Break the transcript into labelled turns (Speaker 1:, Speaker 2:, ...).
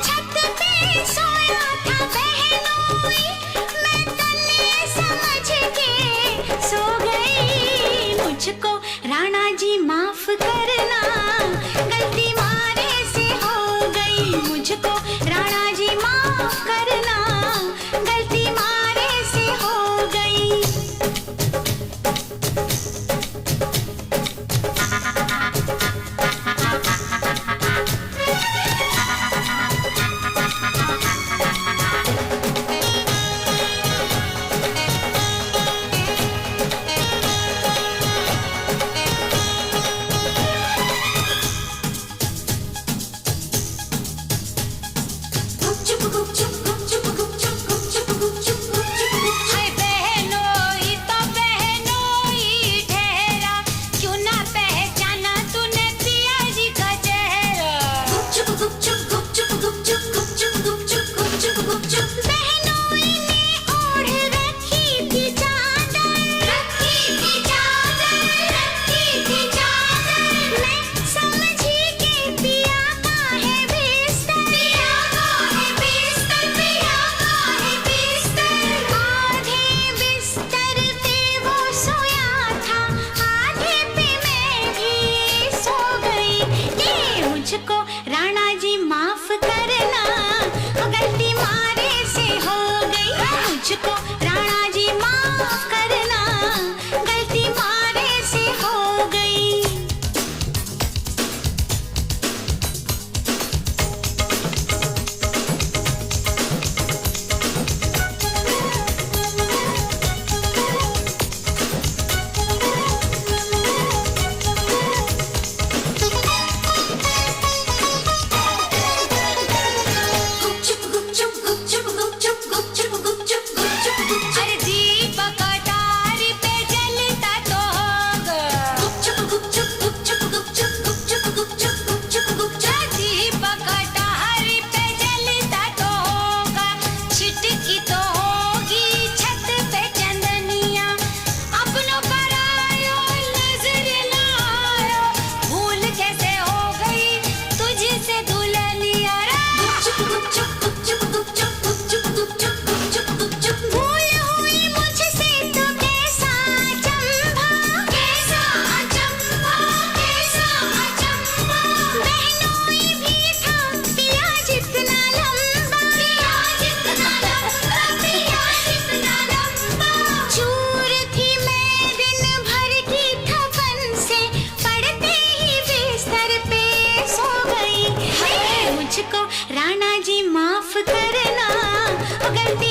Speaker 1: छत पे सोया था बहनोई, मैं तन्ने समझ के सो गई। मुझको राणा जी माफ करना, गलती मारे से हो गई। मुझको राणा जी माफ करना, गलती मारे से हो गई। हाय बहनोई तो बहनोई ठहरा, क्यों ना पहचाना तूने पिया जी का चेहरा। बहनोई ने ओढ़ रखी थी चादर, मैं समझी कि पिया का है बिस्तर। आधे बिस्तर पे वो सोया था, आधे पे मैं भी सो गई। ये मुझको राणा जी माफ करना, गलती मारे से हो गई। मुझको राणा जी माफ करना, गलती मारे से हो गई। अरे दीपक अटारी पे जलता तो होगा, दीपक अटारी पे जलता तो होगा। छिटकी तो होगी छत पे चंदनिया, अपनों पर आयो नजर ना आयो। भूल कैसे हो गई तुझसे दुल्हनिया रा। भूल हुई मुझसे तो कैसा अचंभा, बहनोई भी था पिया जितना लंबा, चूर थी मैं दिन भर की थपन से, पड़ते ही बिस्तर पे सो गई। मुझको राणा जी माफ करना, गलती